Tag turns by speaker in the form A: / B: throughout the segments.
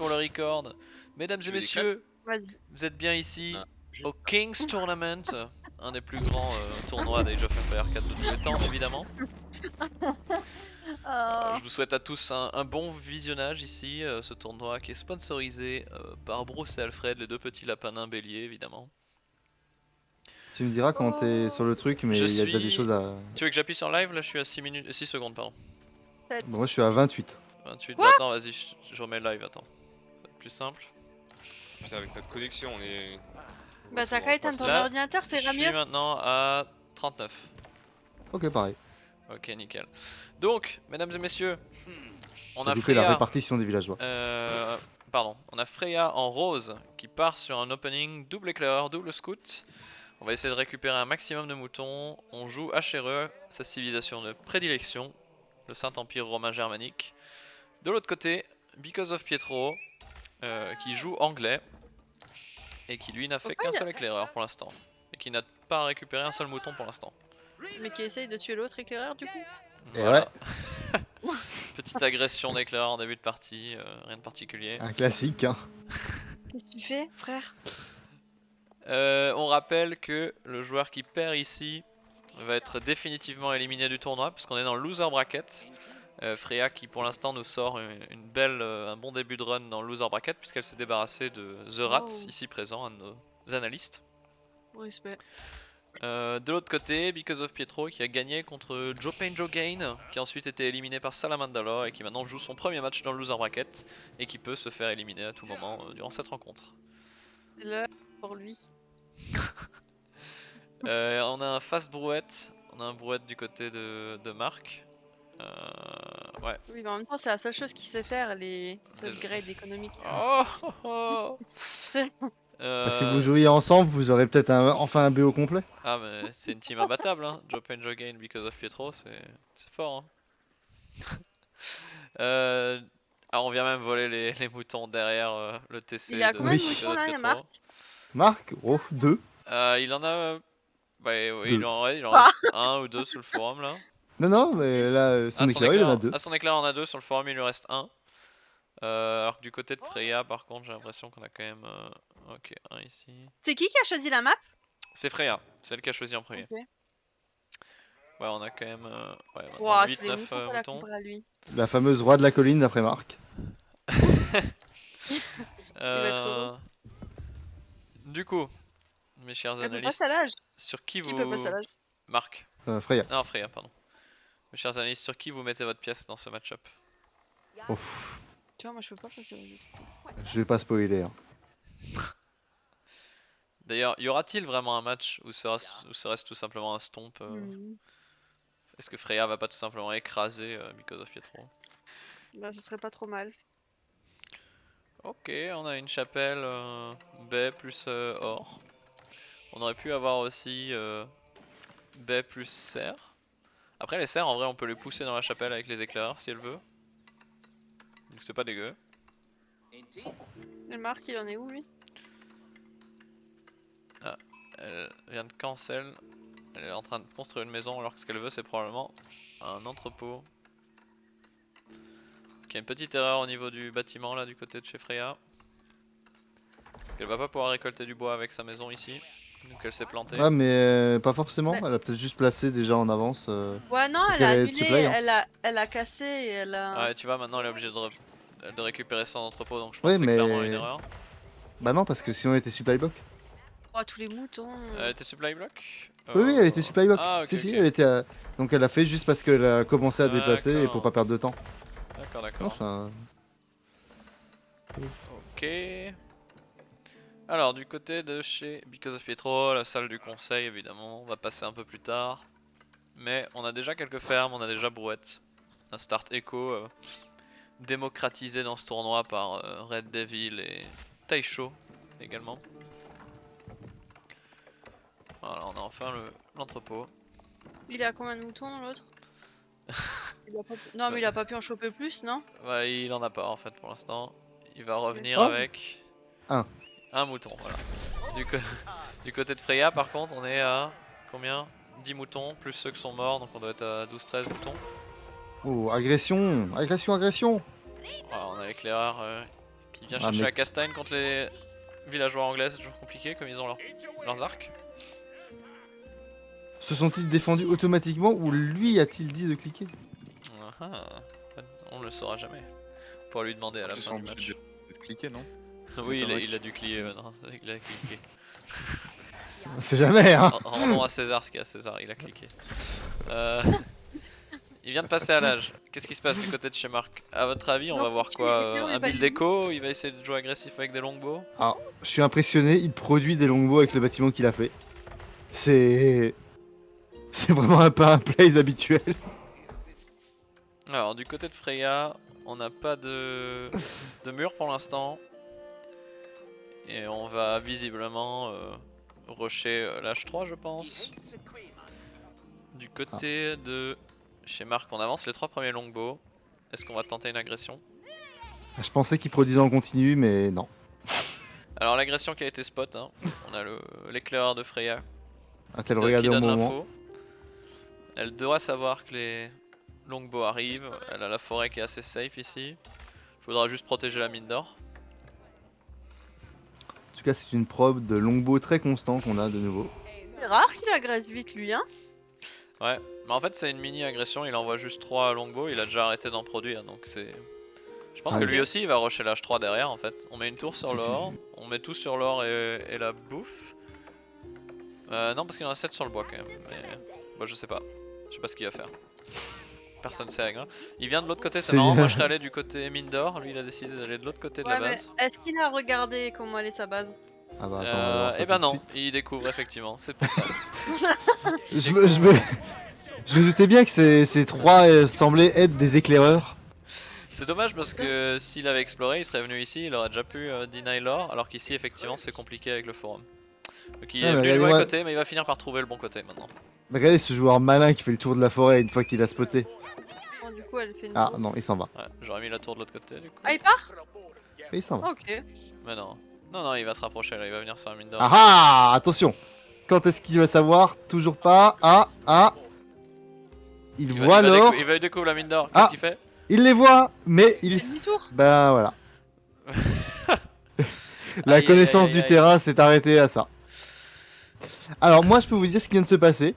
A: pour le record. Mesdames et messieurs,
B: Vas-y.
A: vous êtes bien ici
C: Ah,
A: au King's Tournament, un des plus grands tournois d'Age of Empires 4 de tous les temps, évidemment. Je vous souhaite à tous un bon visionnage ici, ce tournoi qui est sponsorisé par Bruce et Alfred, les deux petits lapins nains béliers, évidemment.
D: Tu me diras quand t'es sur le truc, mais il y a déjà des choses à.
A: Tu veux que j'appuie sur live? Là, je suis à 6 secondes, pardon.
D: Bon, moi je suis à 28.
A: 28,
B: Quoi
A: bah attends, vas-y, je remets live, attends. Ça va être plus simple.
C: Putain, avec notre connexion, on est.
B: Bah t'as qu'à éteindre ton
A: Là,
B: ordinateur, ça
A: Je
B: ira
A: suis
B: mieux.
A: maintenant à 39.
D: Ok, pareil.
A: Ok, nickel. Donc, mesdames et messieurs, on
D: J'ai
A: a
D: loupé la
A: Freya.
D: répartition des villageois.
A: Pardon, on a Freya en rose qui part sur un opening double éclaireur, double scout. On va essayer de récupérer un maximum de moutons. On joue HRE, sa civilisation de prédilection, le Saint-Empire romain germanique. De l'autre côté, Because of Pietro, qui joue anglais et qui lui n'a fait
B: Pourquoi
A: qu'un seul éclaireur pour l'instant. Et qui n'a pas récupéré un seul mouton pour l'instant.
B: Mais qui essaye de tuer l'autre éclaireur du coup.
D: Et
A: Voilà. Petite agression d'éclaireur en début de partie, rien de particulier.
D: Un classique, hein.
B: Qu'est-ce que tu fais, frère?
A: On rappelle que le joueur qui perd ici va être définitivement éliminé du tournoi puisqu'on est dans le loser bracket. Freya qui pour l'instant nous sort un bon début de run dans le loser bracket puisqu'elle s'est débarrassée de The Rats, ici présent, un de nos analystes.
B: Respect.
A: De l'autre côté, Because of Pietro qui a gagné contre Joe Pain Joe Gain, qui a ensuite été éliminé par Salamandalor et qui maintenant joue son premier match dans le loser bracket et qui peut se faire éliminer à tout moment durant cette rencontre.
B: C'est l'heure pour lui.
A: On a un fast brouette, on a un brouette du côté de Marc. Ouais.
B: Oui, mais en même temps, c'est la seule chose qu'il sait faire, les upgrades économiques.
A: Oh, oh, oh.
D: Bah, si vous jouiez ensemble, vous aurez peut-être enfin un BO complet.
A: Ah mais c'est une team imbattable hein, Joe Pain Joe Gain Because of Pietro, c'est fort hein. Alors on vient même voler les moutons derrière le TC
B: Il y a
A: de
B: combien de
A: Because
B: moutons
A: of
B: là,
A: Pietro.
B: Marc?
D: Marc, oh, 2.
A: Il en a... Bah oui,
D: Deux.
A: il en reste un ou deux sur le forum là.
D: Non, non, mais là, son éclaireur, il en a 2.
A: Ah, son éclair en a deux, sur le forum il lui reste un. Alors que du côté de Freya par contre j'ai l'impression qu'on a quand même... Ok, un ici.
B: C'est qui a choisi la map?
A: C'est Freya, c'est elle qui a choisi en premier.
B: Ok.
A: Ouais, on a quand même
B: Ouah,
A: 8-9 moutons.
B: à lui.
D: La fameuse roi de la colline d'après Marc.
B: Il va être heureux.
A: Du coup, mes chers
B: Elle peut
A: analystes,
B: passer à l'âge.
A: sur qui
B: Qui peut passer à l'âge?
A: Marc.
D: Freya.
A: Non, Freya, pardon. Mes chers analystes, sur qui vous mettez votre pièce dans ce match-up?
D: Ouf.
B: Tu vois, moi je peux pas passer à l'âge.
D: Je vais pas spoiler. Hein.
A: D'ailleurs, y aura-t-il vraiment un match ou serait-ce tout simplement un stomp Est-ce que Freya va pas tout simplement écraser Because of Pietro?
B: Bah, ce serait pas trop mal.
A: Ok, on a une chapelle baie plus or. On aurait pu avoir aussi baie plus cerf. Après les cerfs en vrai on peut les pousser dans la chapelle avec les éclaireurs si elle veut. Donc c'est pas dégueu.
B: Et Marc, il en est où lui?
A: Ah, elle vient de cancel. Elle est en train de construire une maison alors que ce qu'elle veut c'est probablement un entrepôt. Il y a une petite erreur au niveau du bâtiment là du côté de chez Freya. Parce qu'elle va pas pouvoir récolter du bois avec sa maison ici. Donc elle s'est plantée.
D: Ah, mais pas forcément.
B: Ouais.
D: Elle a peut-être juste placé déjà en avance.
B: Ouais, non,
D: parce
B: elle a
D: qu'elle est
B: annulé,
D: supply, hein.
B: elle a cassé et elle a...
A: Ouais, tu vois, maintenant elle est obligée de récupérer son entrepôt, donc je pense
D: Ouais,
A: que c'est clairement
D: mais-
A: une erreur.
D: Bah non, parce que sinon elle était supply block.
B: Oh, tous les moutons.
A: Elle était supply block?
D: Oui, oui, elle était supply block.
A: Ah, ok,
D: si, si,
A: ok.
D: elle était. Donc elle a fait juste parce qu'elle a commencé à déplacer et
A: D'accord.
D: pour pas perdre de temps.
A: D'accord,
D: Non,
A: d'accord.
D: ça.
A: Ok. Alors, du côté de chez Because of Pietro, la salle du conseil évidemment, on va passer un peu plus tard. Mais on a déjà quelques fermes, on a déjà Brouette. Un start echo démocratisé dans ce tournoi par Red Devil et Taisho également. Voilà, on a enfin l'entrepôt.
B: Il est à combien de moutons l'autre? Non, mais il a pas pu en choper plus, non?
A: Ouais, il en a pas en fait pour l'instant. Il va revenir
D: Oh.
A: avec
D: un
A: mouton, voilà. Du côté de Freya par contre on est à combien? 10 moutons plus ceux qui sont morts, donc on doit être à 12-13 moutons.
D: Oh, agression, agression, agression.
A: Voilà, on a l'éclaireur Il vient
D: Ah,
A: chercher
D: mais-
A: la castagne contre les villageois anglais, c'est toujours compliqué comme ils ont leurs arcs.
D: Se sont-ils défendus automatiquement ou lui a-t-il dit de cliquer?
A: Ah, on le saura jamais. On pourra lui demander à la
E: Ils
A: fin
E: sont
A: du match.
E: obligés de cliquer, non?
A: Oui,
E: m'étonnerait
A: il a dû cliquer, non, il a cliqué.
D: On sait jamais, hein.
A: Rendons à César ce qu'il y a à César, il a cliqué. Il vient de passer à l'âge. Qu'est-ce qui se passe du côté de chez Marc? À votre avis, on
B: Non,
A: va voir
B: pourquoi il est
A: quoi?
B: où, il
A: Un
B: est
A: build
B: pas
A: déco? Il va essayer de jouer agressif avec des longbows?
D: Alors, je suis impressionné, il produit des longbows avec le bâtiment qu'il a fait. C'est... C'est vraiment un pas un plays habituel.
A: Alors, du côté de Freya, on n'a pas de mur pour l'instant. Et on va visiblement rusher l'âge 3, je pense. Du côté de chez Marc, on avance les 3 premiers longbows. Est-ce qu'on va tenter une agression?
D: Je pensais qu'il produisait en continu, mais non.
A: Alors, l'agression qui a été spot, hein. On a l'éclaireur de Freya
D: A-t-elle
A: qui
D: regardé au
A: donne
D: moment?
A: l'info. Elle doit savoir que les longbows arrivent. Elle a la forêt qui est assez safe ici. Faudra juste protéger la mine d'or.
D: En tout cas, c'est une probe de longbow très constant qu'on a de nouveau.
B: C'est rare qu'il agresse vite lui, hein.
A: Ouais, mais en fait c'est une mini agression, il envoie juste 3 longbows, il a déjà arrêté d'en produire donc c'est... Je pense
D: Ah
A: que
D: oui.
A: lui aussi il va rusher l'âge 3 derrière en fait. On met une tour sur
D: Si,
A: l'or, on met tout sur l'or et la bouffe. Non parce qu'il y en a 7 sur le bois quand même, mais... Bah je sais pas ce qu'il va faire. Personne sait hein. Il vient de l'autre côté, c'est
D: C'est
A: marrant,
D: bien.
A: moi je serais allé du côté mine d'or, lui il a décidé d'aller de l'autre côté de
B: Ouais,
A: la
B: mais
A: base.
B: est-ce qu'il a regardé comment allait sa base?
D: Ah bah attends, on va voir ça
A: Et bah
D: tout de
A: non,
D: suite.
A: il découvre effectivement, c'est pour ça.
D: Je me doutais bien que ces trois semblaient être des éclaireurs.
A: C'est dommage parce que s'il avait exploré, il serait venu ici, il aurait déjà pu deny l'or, alors qu'ici effectivement c'est compliqué avec le forum. Donc il
D: Ouais,
A: est
D: mais
A: venu jouer à
D: regardez-moi-
A: côté, mais il va finir par trouver le bon côté maintenant.
D: Mais regardez ce joueur malin qui fait le tour de la forêt une fois qu'il a spoté.
B: Bon, du coup, elle fait une
D: Ah
B: tour.
D: non, il s'en va.
A: Ouais, j'aurais mis la tour de l'autre côté du coup.
B: Ah, il part?
D: Et il s'en va.
B: Ok.
A: Mais non, non, il va se rapprocher là, il va venir sur la mine d'or.
D: Ah ah, attention. Quand est-ce qu'il va savoir? Toujours pas. Ah. Il voit l'or.
A: Il va découvrir la mine d'or,
D: Ah.
A: qu'est-ce qu'il fait?
D: Il les voit, mais il...
B: Il fait demi-tour.
D: Ben voilà. La
A: Aïe,
D: connaissance
A: aïe,
D: du
A: aïe.
D: terrain s'est arrêtée à ça. Alors moi je peux vous dire ce qui vient de se passer.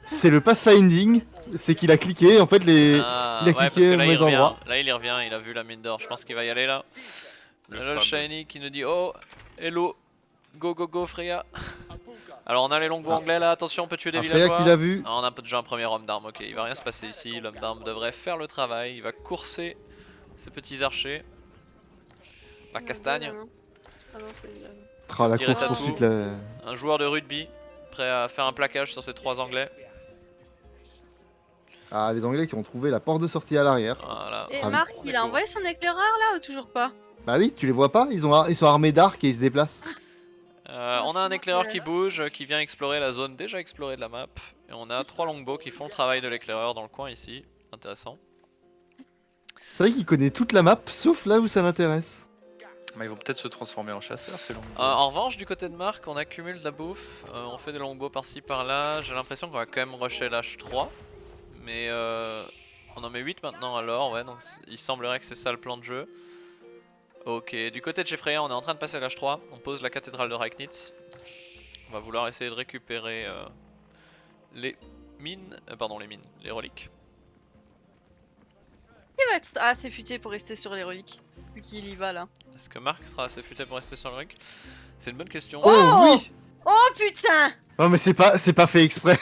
D: C'est le pathfinding. C'est qu'il a cliqué, en fait les...
A: Ah,
D: il a
A: ouais, parce
D: cliqué
A: que
D: au
A: là il
D: mauvais
A: revient,
D: endroit.
A: là il y revient, il a vu la mine d'or, je pense qu'il va y aller là.
C: Le
A: Là le
C: fameux.
A: shiny qui nous dit oh, hello, go Freya. Alors on a les longbows
D: Ah.
A: anglais là, attention on peut tuer des
D: Ah, Freya
A: villageois.
D: qui l'a vu.
A: Ah, on a déjà un premier homme d'arme, ok, il va rien se passer ici, l'homme d'arme devrait faire le travail, il va courser ses petits archers. La castagne,
B: Ah non, c'est...
D: Oh, la
A: Tirer
D: course
A: tatou.
D: poursuite là.
A: un joueur de rugby, prêt à faire un plaquage sur ces 3 anglais.
D: Ah les anglais qui ont trouvé la porte de sortie à l'arrière.
A: Voilà.
B: Et
D: Ah oui.
B: Marc,
A: On
B: il a
A: découvre.
B: envoyé son éclaireur là ou toujours pas?
D: Bah oui, tu les vois pas, ils sont armés d'arcs et ils se déplacent.
A: On a un
B: sinon,
A: éclaireur
B: c'est-
A: qui bouge, qui vient explorer la zone déjà explorée de la map. Et on a 3 longbows qui font le travail de l'éclaireur dans le coin ici. Intéressant.
D: C'est vrai qu'il connaît toute la map, sauf là où ça l'intéresse.
E: Bah, ils vont peut-être se transformer en chasseurs, c'est long.
A: En revanche, du côté de Marc, on accumule de la bouffe. On fait des longbows par-ci par-là. J'ai l'impression qu'on va quand même rusher l'âge 3. Mais on en met 8 maintenant alors, ouais, donc il semblerait que c'est ça le plan de jeu. Ok, du côté de chez Freya, on est en train de passer l'âge 3. On pose la cathédrale de Reiknitz. On va vouloir essayer de récupérer les mines, les reliques.
B: Il va être assez futé pour rester sur les reliques. Vu qu'il y va là.
A: Est-ce que Marc sera assez futé pour rester sur le relique? C'est une bonne question.
D: Oh, oui.
B: Oh putain!
D: Oh mais c'est pas fait exprès.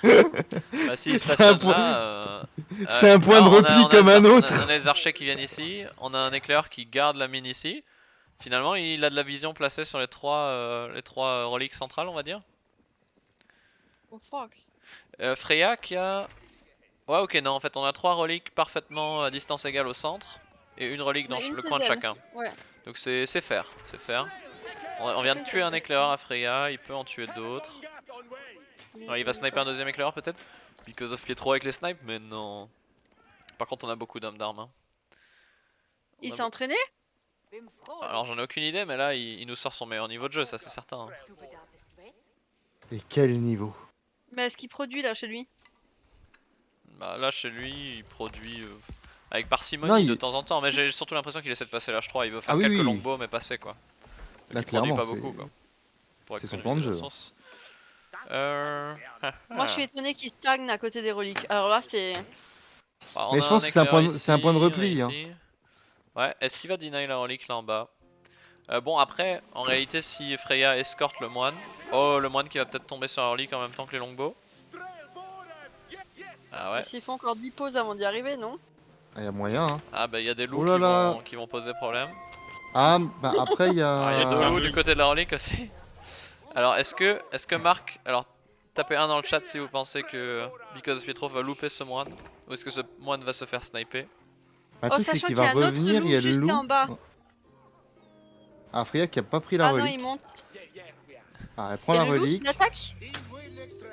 A: Bah s'il
D: C'est un
A: stationne
D: point-
A: là...
D: C'est un point de
A: non, on a-
D: repli
A: on a
D: comme
A: les
D: un
A: ar-
D: autre.
A: On a les archers qui viennent ici, on a un éclair qui garde la mine ici. Finalement il a de la vision placée sur les trois reliques centrales on va dire.
B: Oh fuck.
A: Freya qui a... Ouais ok non en fait on a 3 reliques parfaitement à distance égale au centre. Et une relique dans
B: Mais une
A: le
B: chez
A: coin de
B: elle.
A: chacun.
B: Ouais.
A: Donc c'est faire. On vient de tuer un éclaireur à Freya, il peut en tuer d'autres. Ouais, il va sniper un deuxième éclaireur peut-être. Because of Pietro avec les snipes mais non. Par contre on a beaucoup d'hommes d'armes. Hein.
B: Il
A: On a
B: s'est entraîné?
A: Alors j'en ai aucune idée mais là il nous sort son meilleur niveau de jeu ça c'est certain.
D: Et quel niveau.
B: Mais est-ce qu'il produit là chez lui?
A: Bah là chez lui il produit Avec parcimonie
D: Non,
A: de
D: il-
A: temps en temps, mais j'ai surtout l'impression qu'il essaie de passer l'H3. Il veut faire
D: Ah oui,
A: quelques
D: oui.
A: longbows, mais passer quoi.
D: Là,
A: Donc il produit
D: clairement,
A: pas
D: c'est-
A: beaucoup quoi. Pour
D: c'est son
A: économiser
D: plan de
A: la
D: jeu.
A: source.
B: Moi, je suis étonné qu'il stagne à côté des reliques. Alors là, c'est.
A: Bah, on
D: Mais
A: a
D: je pense
A: un
D: que c'est un
A: éclair
D: point de- c'est un point de
A: ici, on a
D: repli, hein.
A: ici. Ouais, est-ce qu'il va deny la relique là en bas? Bon, après, en réalité, si Freya escorte le moine. Oh, le moine qui va peut-être tomber sur la relique en même temps que les longbows. Ah ouais.
B: S'il faut encore 10 pauses avant d'y arriver, non?
D: Ah, y a moyen, hein.
A: Ah bah, il y a des loups
D: Oh là là.
A: qui vont poser problème.
D: Ah, bah après, il y
A: Ah, il y a deux
D: a.
A: loups du côté de la relique aussi. Alors, est-ce que Marc. Alors, tapez un dans le chat si vous pensez que Because Petrov va louper ce moine. Ou est-ce que ce moine va se faire sniper?
D: Le
B: Oh,
D: truc, c'est
B: sachant
D: qu'il
B: qu'il y
D: va
B: a un autre
D: revenir,
B: loup
D: il y a le
B: juste
D: loup.
B: en bas.
D: Ah, Freya qui a pas pris la
B: Ah non,
D: relique.
B: il monte.
D: Ah, elle prend
B: Et
D: la
B: le loup,
D: relique.
B: il attaque?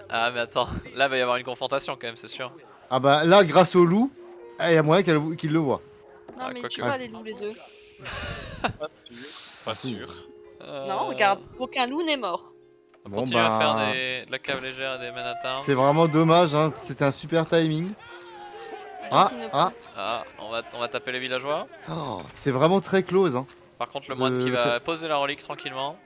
A: Ah, mais attends, là il va y avoir une confrontation quand même, c'est sûr.
D: Ah bah là, grâce au loup, il y a moyen qu'il le voit.
B: Non,
A: Ah,
B: mais
A: quoi
B: tu
A: que-
B: vois les loups, les deux.
C: Pas
D: si.
C: sûr.
B: Non, regarde, aucun loup n'est mort.
A: On
D: Bon,
A: continue à faire
D: bah,
A: de la cave légère et des men at arms.
D: c'est vraiment dommage, hein. C'était un super timing. Ah,
B: qu'il ne
D: ah,
A: Ah, on va taper les villageois.
D: oh, c'est vraiment très close, hein.
A: Par contre, le moine qui
D: Le
A: va
D: fait-
A: poser la relique tranquillement.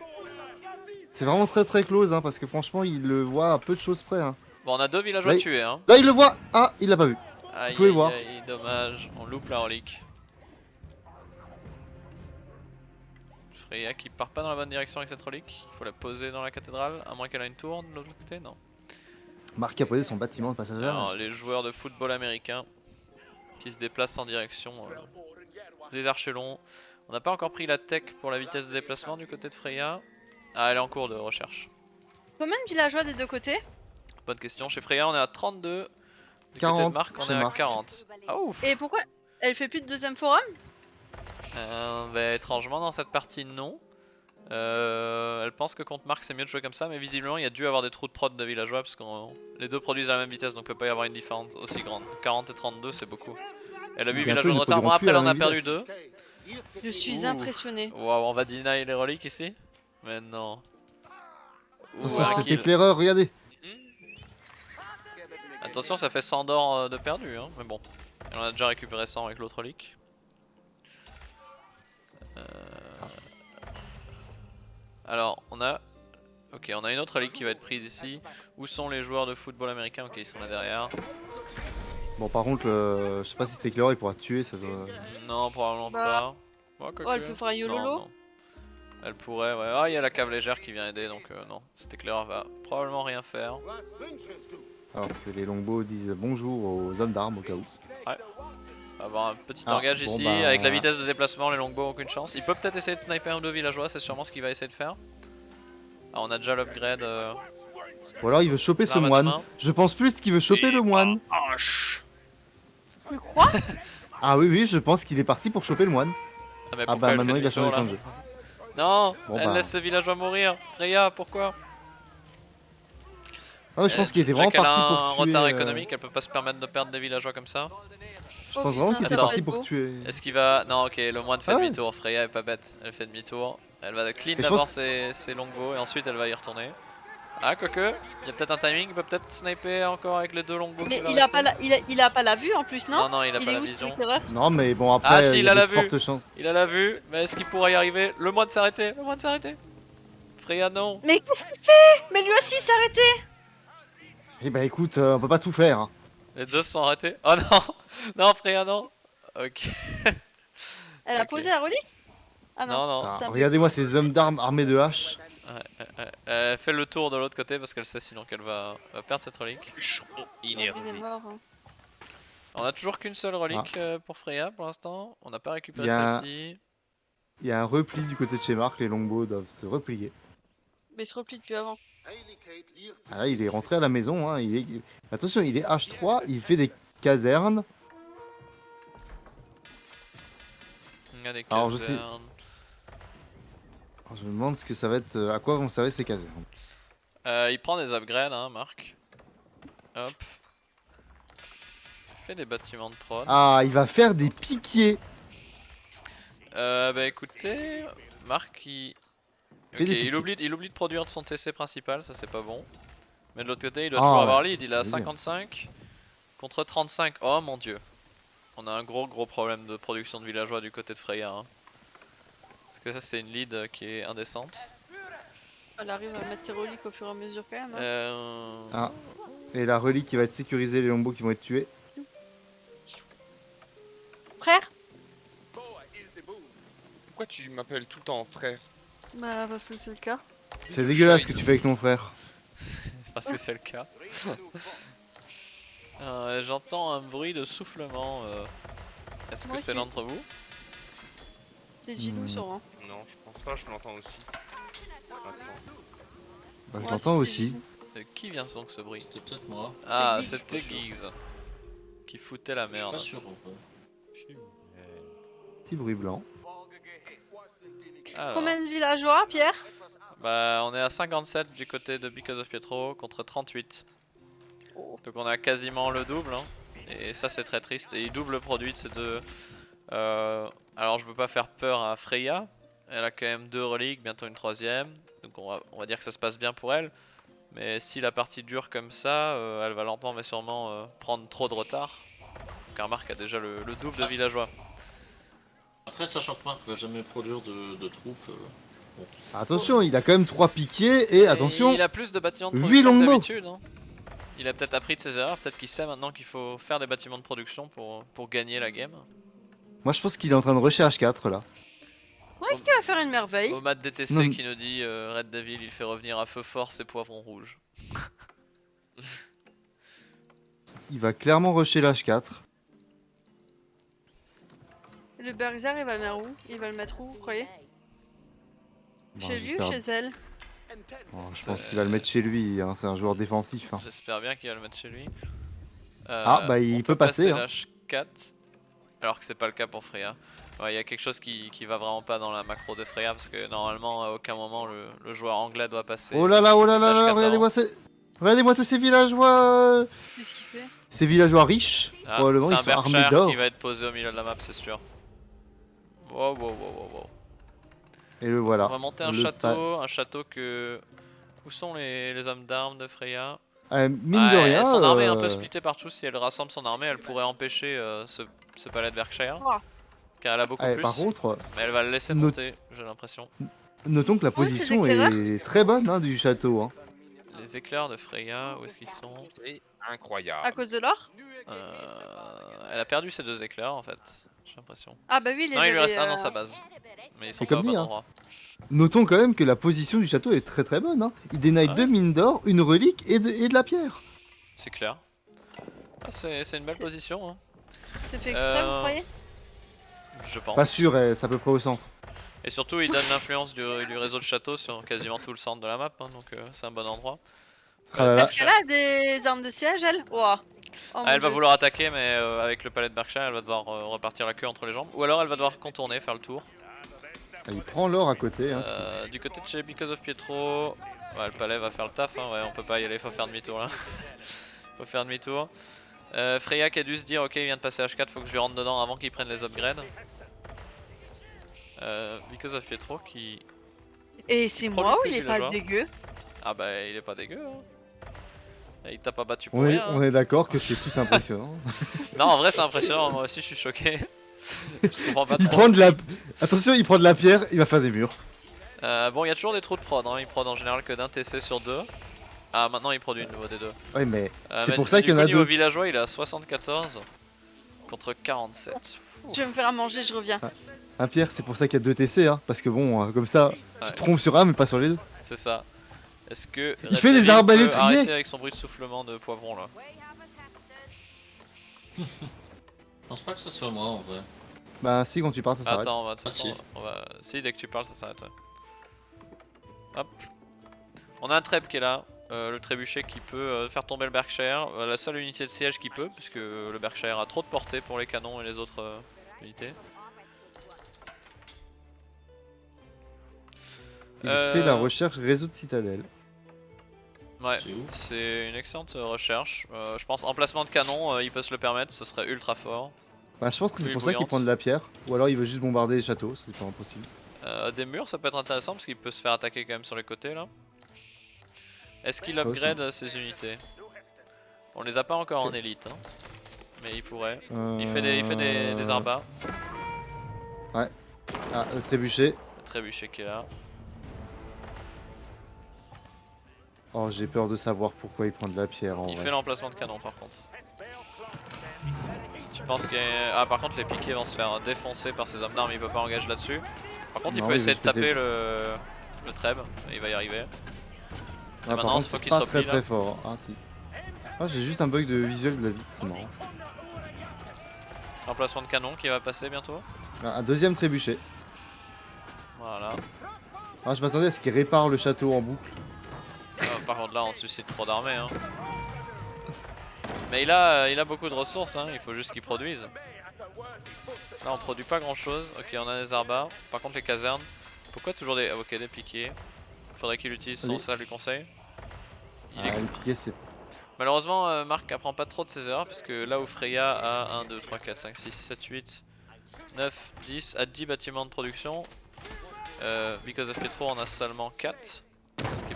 D: C'est vraiment très close, hein, parce que franchement, il le voit à peu de choses près, hein.
A: Bon, on a deux villageois
D: Là,
A: tués, hein.
D: Là, il le voit. Ah, il l'a pas vu.
A: Aïe,
D: pouvez
A: aïe,
D: voir.
A: aïe, dommage, on loupe la relique. Freya qui part pas dans la bonne direction avec cette relique. Il faut la poser dans la cathédrale, à moins qu'elle ait une tour de l'autre côté, non.
D: Marc a posé son bâtiment de passage.
A: Alors, les joueurs de football américain qui se déplacent en direction des archelons. On n'a pas encore pris la tech pour la vitesse de déplacement du côté de Freya. Ah, elle est en cours de recherche.
B: Combien de villageois des deux côtés?
A: Bonne question. Chez Freya, on est à 32. Du côté
D: 40
A: de Marc, on
D: chez
A: est à
D: Marc.
A: 40. Ah ouf.
B: Et pourquoi elle fait plus de deuxième forum?
A: Bah, étrangement, dans cette partie, non. Elle pense que contre Marc, c'est mieux de jouer comme ça, mais visiblement, il y a dû avoir des trous de prod de villageois parce que les deux produisent à la même vitesse, donc il peut pas y avoir une différence aussi grande. 40 et 32, c'est beaucoup. Elle a 8
D: Bientôt,
A: villageois
D: ils
A: de
D: ne
A: retard. Bon,
D: produiront plus
A: après,
D: à
A: elle
D: la
A: en a
D: même
A: perdu
D: vitesse.
A: 2.
B: Je suis
A: Ouh.
B: impressionné.
A: Waouh, on va deny les reliques ici? Mais non.
D: Attention,
A: Ouh, un
D: cet
A: kill.
D: éclaireur, regardez.
A: Attention, ça fait 100 d'or de perdu, hein. Mais bon. Elle en a déjà récupéré 100 avec l'autre relique. Alors, on a... Ok, on a une autre relique qui va être prise ici. Où sont les joueurs de football américain? Ok, ils sont là derrière.
D: Bon, par contre, je sais pas si cet éclaireur il pourra tuer. Ça doit...
A: Non, probablement
B: Bah.
A: pas. Ouais,
B: Oh, elle peut faire un
A: Non,
B: yololo?
A: non. Elle pourrait, ouais. Ah, il y a la cave légère qui vient aider, donc non. Cet éclaireur va probablement rien faire.
D: Alors que les longbows disent bonjour aux hommes d'armes au cas où.
A: On va avoir un petit
D: Ah,
A: engage
D: bon,
A: ici.
D: bah.
A: Avec la vitesse de déplacement, les longbows ont aucune chance. Il peut peut-être essayer de sniper un ou deux villageois, c'est sûrement ce qu'il va essayer de faire. Ah, on a déjà l'upgrade.
D: Ou alors il veut choper ce
A: l'arme à deux
D: moine.
A: mains.
D: Je pense plus qu'il veut choper le moine.
B: Tu crois?
D: Ah oui, oui, je pense qu'il est parti pour choper le moine.
A: Ah, mais
D: Ah
A: pourquoi
D: bah
A: elle
D: maintenant
A: fait
D: il a
A: demi-tour,
D: changé de
A: là
D: plan de jeu.
A: Non,
D: Bon,
A: elle
D: bah.
A: laisse ce villageois mourir. Freya, pourquoi?
D: Ah ouais, je pense qu'il était
A: déjà
D: vraiment
A: qu'elle
D: parti
A: a
D: pour
A: un
D: tuer.
A: retard économique, elle peut pas se permettre de perdre des villageois comme ça.
D: Je pense vraiment qu'il était
B: ça doit
D: parti
B: être
D: pour
B: beau.
D: tuer.
A: Est-ce qu'il va... Non, ok, le moine fait
D: Ah ouais.
A: demi-tour. Freya est pas bête, elle fait demi-tour. Elle va clean
D: je
A: d'abord
D: pense-
A: ses longbows et ensuite elle va y retourner. Ah, quoique, il y a peut-être un timing, il peut peut-être sniper encore avec les deux longbows.
B: Mais
A: qui va
B: il a
A: rester.
B: pas il a pas la vue en plus, non?
A: Non, il a
B: Il
A: pas
B: est
A: la
B: où,
A: vision.
B: cet éclaireur?
D: Non, mais bon, après,
A: Ah, si,
D: il
A: il
D: y
A: a
D: a
A: la
D: de
A: vue.
D: fortes chances.
A: Il a la vue, mais est-ce qu'il pourra y arriver? Le moine s'est arrêté, le moine s'est arrêté. Freya, non.
B: Mais qu'est-ce qu'il fait? Mais lui aussi s'est arrêté!
D: Eh bah écoute, on peut pas tout faire. Hein.
A: Les deux se sont arrêtés. Oh non, non, Freya, non. Ok.
B: Elle a
A: Ok.
B: posé la relique? Ah non.
A: Non, non.
D: Ah,
B: putain,
D: regardez-moi ces hommes d'armes armés de haches.
A: Elle fait le tour de l'autre côté parce qu'elle sait sinon qu'elle va perdre cette relique.
B: Il est mort. Hein.
A: On a toujours qu'une seule relique pour Freya pour l'instant. On n'a pas récupéré
D: Il y a-
A: celle-ci.
D: Il y a un repli du côté de chez Marc, les longbows doivent se replier.
B: Mais il se replie depuis avant.
D: Ah là, il est rentré à la maison. Hein. Attention, il est H3, il fait des casernes.
A: Il y a des
D: Alors, je sais-
A: casernes.
D: Alors, je me demande ce que ça va être, à quoi vont servir ces casernes.
A: Il prend des upgrades, hein, Marc. Hop. Il fait des bâtiments de prod.
D: Ah, il va faire des piquiers.
A: Bah écoutez, Marc il...
D: Fais
A: Ok,
D: des
A: il
D: piquets.
A: oublie de produire de son TC principal, ça c'est pas bon. Mais de l'autre côté, il doit
D: Ah,
A: toujours
D: ouais.
A: avoir lead, il est à
D: Vas-y.
A: 55 contre 35. Oh mon dieu. On a un gros problème de production de villageois du côté de Freya. Hein. Parce que ça c'est une lead qui est indécente.
B: Elle arrive à mettre ses reliques au fur et à mesure quand même. Hein.
D: Ah. Et la relique qui va être sécurisée, les lombots qui vont être tués.
B: Frère?
C: Pourquoi tu m'appelles tout le temps frère?
B: Bah parce que c'est le cas.
D: C'est dégueulasse ce que tu fais avec ton frère.
A: Parce que c'est le cas. J'entends un bruit de soufflement. Est-ce que
B: Moi
A: c'est
B: aussi.
A: l'un d'entre vous?
B: C'est Gilou sûrement.
C: Non, je pense pas, je l'entends aussi. Maintenant.
D: Bah, je
B: Ouais,
D: l'entends
B: c'est
D: aussi.
B: Gilou.
A: De qui vient donc ce bruit?
F: C'était peut-être moi.
A: Ah,
B: Giggs.
A: c'était
F: Je suis pas
A: Giggs. Qui foutait la
F: Je suis
A: merde.
F: pas sûr en vrai.
D: Petit bruit blanc.
A: Alors,
B: Combien de villageois, Pierre?
A: bah, on est à 57 du côté de Because of Pietro contre 38.
B: Oh.
A: Donc on a quasiment le double. Hein. Et ça c'est très triste. Et il double le produit de ces deux. Alors je veux pas faire peur à Freya. Elle a quand même 2 reliques, bientôt une 3ème. Donc on va dire que ça se passe bien pour elle. Mais si la partie dure comme ça, elle va lentement mais sûrement prendre trop de retard. Car Marc a déjà le double de villageois.
F: Après, sachant que Marc va jamais produire de troupes.
D: Attention, il a quand même 3 piquets et attention.
A: Il a plus de bâtiments de
D: 8
A: production que
D: longbows.
A: d'habitude. Hein. Il a peut-être appris de ses erreurs, peut-être qu'il sait maintenant qu'il faut faire des bâtiments de production pour gagner la game.
D: Moi je pense qu'il est en train de rusher H4 là.
B: Ouais, qui va faire une merveille.
A: Au mat DTC
D: Non, mais-
A: qui nous dit Red Devil il fait revenir à feu fort ses poivrons rouges.
D: Il va clairement rusher l'H4.
B: Le berger, il va le mettre où? Il va le mettre où, vous croyez?
D: Bon,
B: Chez lui ou
D: j'espère-
B: chez elle?
D: Oh, je pense qu'il va le mettre chez lui, hein, c'est un joueur défensif. Hein.
A: J'espère bien qu'il va le mettre chez lui.
D: Ah, bah, il
A: on
D: peut passer, hein.
A: l'H4 alors que c'est pas le cas pour Freya. Ouais, il y a quelque chose qui va vraiment pas dans la macro de Freya parce que normalement à aucun moment le joueur anglais doit passer.
D: Oh là là,
A: l'H4
D: regardez-moi regardez-moi tous ces villageois.
B: Qu'est-ce qu'il fait?
D: Ces villageois riches,
A: Ah,
D: probablement
A: c'est
D: ils
A: un
D: sont armés
A: Berkshire
D: d'or.
A: qui va être posé au milieu de la map, c'est sûr. Wow.
D: Et le voilà.
A: On va monter un
D: Le
A: château que... Où sont les hommes d'armes de Freya?
D: Mine de rien.
A: Son armée est un peu splittée partout, si elle rassemble son armée, elle pourrait empêcher ce palais de Berkshire.
B: Ouah.
A: Car elle a beaucoup plus,
D: Par contre,
A: mais elle va le laisser
D: Not-
A: monter, j'ai l'impression.
D: notons que la
B: Oui, c'est
D: position
B: l'éclaireur.
D: est très bonne hein, du château. Hein.
A: Les éclairs de Freya, où est-ce qu'ils sont?
C: C'est incroyable.
B: À cause de l'or?
A: Elle a perdu ses 2 éclairs en fait, j'ai l'impression.
B: Ah bah oui, les
A: Non, il lui reste un
B: avait,
A: dans sa base. Mais ils sont
D: C'est
A: pas
D: comme
A: au bon
D: dit, hein.
A: endroit.
D: Notons quand même que la position du château est très bonne. Hein. Il dénaille
A: Ouais.
D: 2 mines d'or, une relique et de la pierre.
A: C'est clair. Ah, c'est une belle position, hein.
B: C'est fait exprès, vous croyez?
A: Je pense.
D: Pas sûr, c'est à peu près au centre.
A: Et surtout, il donne l'influence du réseau de château sur quasiment tout le centre de la map, hein, donc c'est un bon endroit.
D: Ah là là.
B: Est-ce qu'elle a des armes de siège, elle? Ouah. Oh, mon
A: Elle va
B: Dieu.
A: vouloir attaquer, mais avec le palais de Berkshire, elle va devoir repartir la queue entre les jambes. Ou alors elle va devoir contourner, faire le tour.
D: Ah, il prend l'or à côté. Hein,
A: Du côté de chez Because of Pietro, ouais, le palais va faire le taf, hein, ouais, on peut pas y aller, faut faire demi-tour là. Faut faire demi-tour. Freya qui a dû se dire, ok, il vient de passer H4, faut que je lui rentre dedans avant qu'il prenne les upgrades. Because of Pietro qui...
B: Et c'est
A: Produit
B: moi ou
A: plus
B: il est pas
A: villageois.
B: dégueu?
A: Ah bah il est pas dégueu, hein. Il t'a pas battu pour
D: on, est,
A: rien. hein.
D: on est d'accord que c'est tous impressionnant.
A: Non, en vrai c'est impressionnant, moi aussi je suis choqué. Je comprends pas
D: Il
A: trop.
D: prend de la... Attention, il prend de la pierre, il va faire des murs.
A: Bon, il y a toujours des trous de prod, hein. Il prod en général que d'un TC sur 2. Ah, maintenant il produit une nouveau des 2.
D: Ouais, mais c'est
A: Mais
D: pour ça
A: du
D: qu'il y en
A: coup,
D: a
A: niveau
D: 2.
A: villageois, il est à 74 contre 47.
B: Je vais me faire à manger, je reviens.
D: Un pierre, c'est pour ça qu'il y a 2 TC. Hein, parce que bon, comme ça,
A: Ouais,
D: tu te trompes sur un, mais pas sur les deux.
A: c'est ça. Est-ce que
D: Il
A: Red
D: fait des
A: Devil
D: arbalètes
A: peut
D: grillées.
A: arrêter avec son bruit de soufflement de poivron là?
F: Je pense pas que ce soit moi en vrai.
D: Bah, si, quand tu pars, ça s'arrête.
A: Attends, on va, de toute
F: Ah,
A: façon,
F: si.
A: on va... Si, dès que tu parles, ça s'arrête. Ouais. Hop. On a un treb qui est là. Le trébuchet qui peut faire tomber le Berkshire. La seule unité de siège qui peut, puisque le Berkshire a trop de portée pour les canons et les autres unités.
D: Il fait la recherche réseau de citadelle.
A: Ouais,
F: C'est où?
A: c'est une excellente recherche. Je pense emplacement de canon, il peut se le permettre, ce serait ultra fort.
D: Bah, je pense que c'est
A: Pluie
D: pour ça qu'il
A: bouillante.
D: prend de la pierre. Ou alors il veut juste bombarder les châteaux, c'est pas impossible.
A: Des murs, ça peut être intéressant parce qu'il peut se faire attaquer quand même sur les côtés là. Est-ce qu'il
D: Ça aussi.
A: upgrade ses unités? On les a pas encore en
D: Ok.
A: élite. Hein. mais il pourrait. Il fait des arbas.
D: Ah, le trébuchet.
A: Le trébuchet qui est là.
D: Oh, j'ai peur de savoir pourquoi il prend de la pierre en
A: Il
D: vrai.
A: fait l'emplacement de canon par contre. Tu penses que... Ah par contre les piquets vont se faire défoncer par ses hommes d'armes, il peut pas engager là-dessus. Par contre il
D: Non,
A: peut
D: il
A: essayer
D: va
A: de
D: se péter.
A: taper le treb, et il va y arriver.
D: Ah,
A: maintenant,
D: par contre,
A: il faut
D: c'est
A: qu'il
D: pas
A: se
D: très
A: replie, là.
D: très fort. Ah si. Ah, j'ai juste un bug de visuel de la vie, c'est marrant.
A: L'emplacement de canon qui va passer bientôt.
D: Ah, un deuxième trébuchet.
A: Voilà.
D: Ah, je m'attendais à ce qu'il répare le château en boucle.
A: Par contre là on suscite trop d'armées hein. Mais il a beaucoup de ressources hein, il faut juste qu'il produise. Là on produit pas grand chose, ok on a des arbas. Par contre les casernes, pourquoi toujours des... Ok des piquets. Faudrait qu'il utilise son
D: Allez.
A: salle du conseil. Il est-
D: Ah, les piquets, c'est.
A: Malheureusement Marc apprend pas trop de ses erreurs parce que là où Freya a 1, 2, 3, 4, 5, 6, 7, 8, 9, 10, a 10 bâtiments de production. Because of Pietro on a seulement 4. Ce qui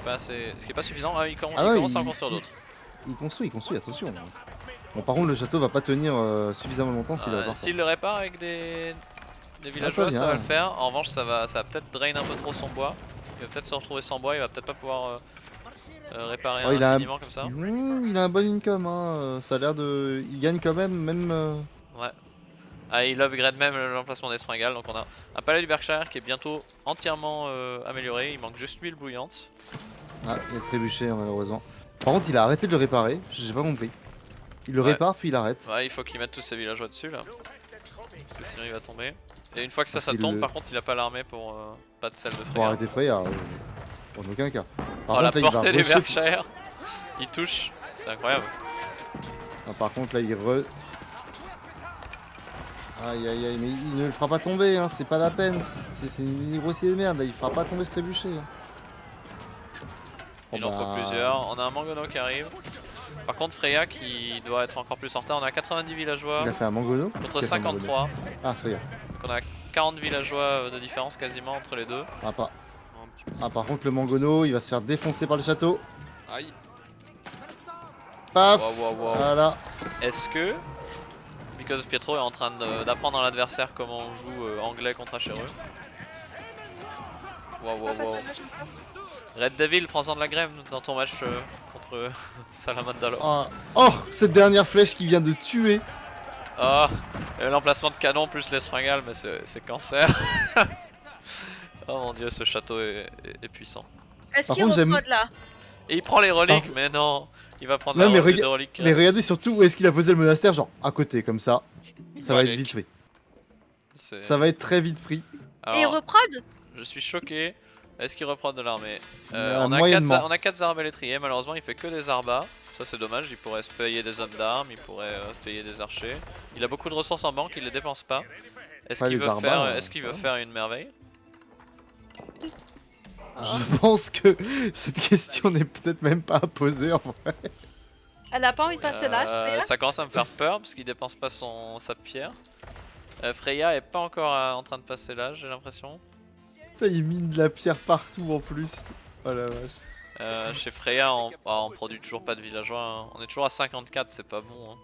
A: est pas suffisant. Ah, il commence à en construire d'autres.
D: Il construit, attention. Bon, par contre, le château va pas tenir suffisamment longtemps s'il répare pas.
A: S'il le répare avec des villageois,
D: vient,
A: ça va
D: ouais.
A: le faire. En revanche, ça va peut-être drain un peu trop son bois. Il va peut-être se retrouver sans bois. Il va peut-être pas pouvoir réparer
D: Oh, il a un-
A: infiniment comme ça.
D: Il a un bon income, hein. Ça a l'air de. Il gagne quand même.
A: Ouais. Ah, il upgrade même l'emplacement des springales. Donc on a un palais du Berkshire qui est bientôt entièrement amélioré. Il manque juste l'huile bouillante.
D: Ah, il a trébuché, hein, malheureusement. Par contre, il a arrêté de le réparer. J'ai pas compris. Il le
A: Ouais.
D: répare, puis il arrête.
A: Ouais, il faut qu'il mette tous ses villageois dessus là. Parce que sinon il va tomber. Et une fois que ça
D: C'est
A: tombe,
D: le-
A: par contre, il a pas l'armée pour pas de sel de
D: Pour
A: Freya.
D: arrêter Freya, en aucun cas. Par
A: Oh la
D: contre, là, il va
A: portée du
D: rusher-
A: Berkshire. Il touche, c'est incroyable.
D: Ah, par contre, là, il Aïe aïe aïe, mais il ne le fera pas tomber, hein, c'est pas la peine. C'est une grossier de merde, là, il fera pas tomber ce trébuchet. Hein.
A: Il
D: Oh,
A: en faut
D: bah,
A: plusieurs. On a un Mangono qui arrive. Par contre, Freya qui doit être encore plus en retard. On a 90 villageois
D: Il a fait un mangono
A: contre
D: Qui a fait un mangono
A: 53.
D: Ah, Freya.
A: Donc on a 40 villageois de différence quasiment entre les deux.
D: Ah, pas.
C: Un petit peu.
D: Ah, par contre, le mangono, il va se faire défoncer par le château.
C: Aïe.
D: Paf
A: Wow, wow, wow.
D: Voilà.
A: Est-ce que Because Pietro est en train d'apprendre à l'adversaire comment on joue anglais contre HRE? Wow, wow, wow. Red Devil, prends-en de la grève dans ton match contre Salamandalo.
D: Oh, cette dernière flèche qui vient de tuer.
A: Oh, l'emplacement de canon plus les springales, mais c'est cancer. Oh mon dieu, ce château est puissant.
B: Est-ce
D: Par
B: qu'il
D: contre, j'aime-
B: reprod là?
A: Et il prend les reliques, mais non, il va prendre
D: Non, mais
A: les reliques. qui
D: Mais
A: restent.
D: regardez surtout où est-ce qu'il a posé le monastère, genre à côté, comme ça. Ça va être
C: Balek.
D: vite pris.
A: C'est-
D: Ça va être très vite pris.
A: Alors,
B: Et il reprod?
A: je suis choqué. Est-ce qu'il reprend de l'armée
D: Moyennement.
A: On a 4 arbalétriers, malheureusement il fait que des arbas. Ça c'est dommage, il pourrait se payer des hommes d'armes, il pourrait payer des archers. Il a beaucoup de ressources en banque, il les dépense pas. Est-ce
D: Ouais,
A: qu'il
D: les
A: veut,
D: arbas,
A: faire, est-ce qu'il veut
D: ouais.
A: faire une merveille?
D: Je pense que cette question n'est peut-être même pas à poser en vrai.
B: Elle a pas envie de passer l'âge, Freya?
A: Ça commence à me faire peur parce qu'il dépense pas sa pierre. Freya est pas encore en train de passer l'âge, j'ai l'impression.
D: Putain, il mine de la pierre partout en plus. Oh la vache.
A: Chez Freya, on produit toujours pas de villageois. Hein. On est toujours à 54, c'est pas bon. Hein.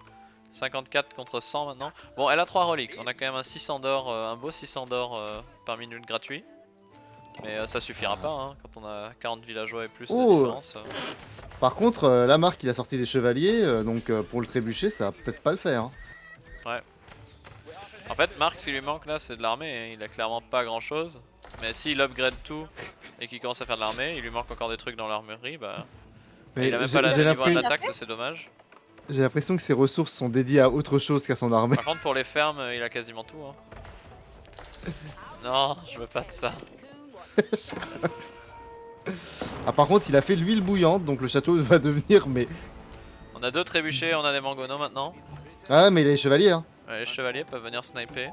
A: 54 contre 100 maintenant. Bon, elle a 3 reliques. On a quand même un 600 d'or, un beau 600 d'or par minute gratuit. Mais ça suffira pas hein, quand on a 40 villageois et plus de
D: Oh.
A: différence.
D: Par contre, la marque il a sorti des chevaliers, donc pour le trébucher, ça va peut-être pas le faire. Hein.
A: En fait, Marc, ce qui lui manque là, c'est de l'armée. Hein. Il a clairement pas grand chose. Mais s'il upgrade tout et qu'il commence à faire de l'armée, il lui manque encore des trucs dans l'armurerie. Bah,
D: Mais
A: il a même
D: j'ai-
A: pas la
D: j'ai
A: niveau
D: l'impression-
A: d'attaque, ça c'est dommage.
D: j'ai l'impression que ses ressources sont dédiées à autre chose qu'à son armée.
A: Par contre, pour les fermes, il a quasiment tout. Hein. Non, je veux pas de ça.
D: Ah, par contre, il a fait l'huile bouillante, donc le château va devenir. Mais
A: On a 2 trébuchets, on a des mangonos maintenant.
D: ah, mais il a les chevaliers. Hein.
A: Les chevaliers peuvent venir sniper.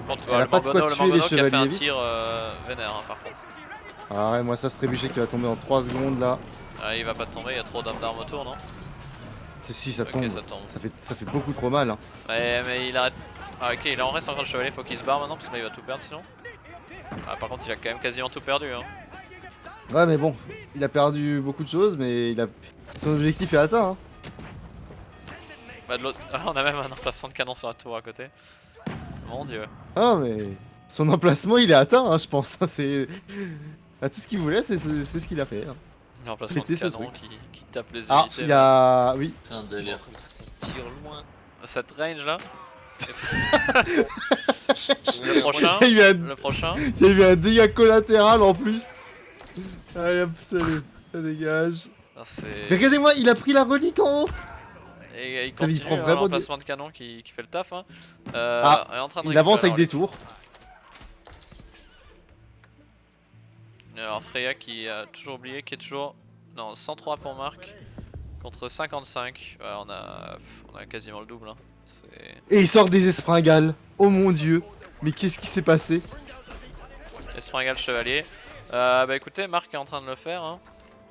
A: Par contre,
D: Elle a pas de quoi
A: le
D: tuer les
A: mangono qui a fait un
D: chevaliers vite.
A: tir vénère hein, par contre.
D: Ah ouais, moi ça, ce trébuchet qui va tomber en 3 secondes là.
A: Ah, il va pas tomber, il y a trop d'hommes d'armes autour, non?
D: Si, ça
A: Ok,
D: tombe.
A: ça tombe.
D: Ça fait beaucoup trop mal. Hein.
A: Mais il arrête. Ah, ok, il en reste encore le chevalier, faut qu'il se barre maintenant parce que là il va tout perdre sinon. Ah, par contre, il a quand même quasiment tout perdu. Hein.
D: Ouais, mais bon, il a perdu beaucoup de choses, mais son objectif est atteint. Hein.
A: Bah, de l'autre. Ah, on a même un emplacement de canon sur la tour à côté. Mon dieu.
D: Ah, mais son emplacement il est atteint, hein, je pense. Hein, c'est. Tout ce qu'il voulait, c'est ce qu'il a fait. Hein.
A: L'emplacement de
D: Péter ce
A: canon
D: truc.
A: qui tape les
D: Ah,
A: unités.
D: il y a. Oui.
F: C'est un délire.
C: Comme ça tire loin.
A: Cette range là.
C: Le
A: Le prochain.
D: Il y a eu un,
A: Le prochain.
D: il y a eu un dégât collatéral en plus. Allez hop, salut. Ça dégage.
A: Ah,
D: Mais
A: c'est.
D: regardez-moi, il a pris la relique en haut.
A: Et il
D: Putain, mais il
A: continue,
D: prend
A: hein,
D: vraiment
A: l'emplacement de canon qui fait le taf. Hein.
D: Ah,
A: est en train de
D: Il avance avec
A: récupérer
D: des tours.
A: Alors Freya qui a toujours oublié, qui est toujours... Non, 103 pour Marc. Contre 55. Ouais, on a quasiment le double. Hein. C'est...
D: Et il sort des espringales. Oh mon dieu. Mais qu'est-ce qui s'est passé?
A: Espringal chevalier. Bah écoutez, Marc est en train de le faire. Hein.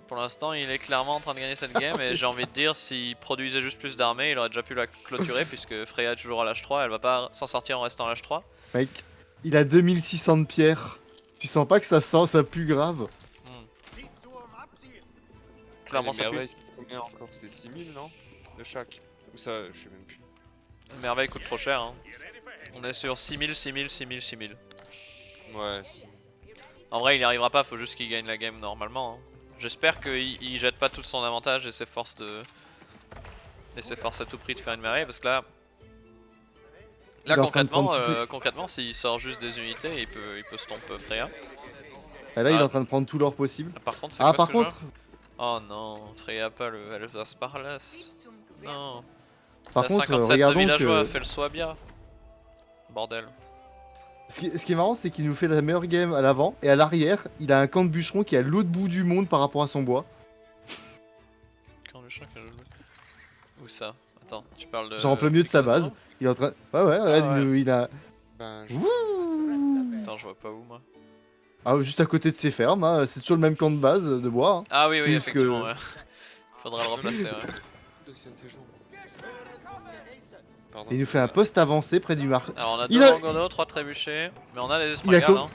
A: Pour l'instant, il est clairement en train de gagner cette game. Et j'ai envie de dire, s'il produisait juste plus d'armées, il aurait déjà pu la clôturer. Puisque Freya est toujours à l'âge 3. Elle va pas s'en sortir en restant à l'âge 3.
D: Mec, il a 2600 de pierres. Tu sens pas que ça sent, ça pue grave?
A: Clairement,
C: Les
A: ça pue.
C: merveilles, c'est combien encore? C'est 6000 non? De chaque. Ou ça, je sais même plus.
A: Merveille coûte trop cher. Hein. On est sur 6000, 6000, 6000, 6000.
C: Ouais, si.
A: En vrai, il n'y arrivera pas, faut juste qu'il gagne la game normalement. Hein. J'espère qu'il jette pas tout son avantage et s'efforce de. Et s'efforce à tout prix de faire une merveille parce que là.
D: Il
A: Là
D: est en train de
A: concrètement,
D: prendre
A: concrètement s'il sort juste des unités, il peut stomp Freya.
D: Et là, il est
A: Ah.
D: en train de prendre tout l'or possible.
A: Ah, par contre, c'est
D: Ah,
A: quoi
D: par
A: ce
D: contre,
A: jeu? Oh non, Freya a pas le Elfas Parlas. Non.
D: par
A: La
D: contre,
A: 57 de
D: regardons
A: villageois
D: que.
A: fait le Swabia. Bordel.
D: Ce qui est marrant, c'est qu'il nous fait la meilleure game à l'avant et à l'arrière, il a un camp de bûcheron qui est à l'autre bout du monde par rapport à son bois.
A: Quand le chat que je joue. Où ça? Attends, tu parles de.
D: Genre en plein milieu de sa base. Il est en train. Ouais, ouais, regarde,
A: ouais.
D: il a.
C: Ben,
D: Wouh.
A: Attends, je vois pas où moi.
D: Ah, juste à côté de ses fermes, hein. C'est toujours le même camp de base de bois. Hein.
A: Ah oui,
D: C'est
A: oui,
D: juste
A: effectivement,
D: que-
A: ouais. Faudra le remplacer, ouais.
C: deuxième séjour. Pardon.
D: Et il nous fait un poste avancé près du mar.
A: Alors on a
D: Il
A: deux
D: a-
A: Mangono, 3 trébuchés, mais on a les
D: Il a
A: Espringales.
D: co-
A: Hein.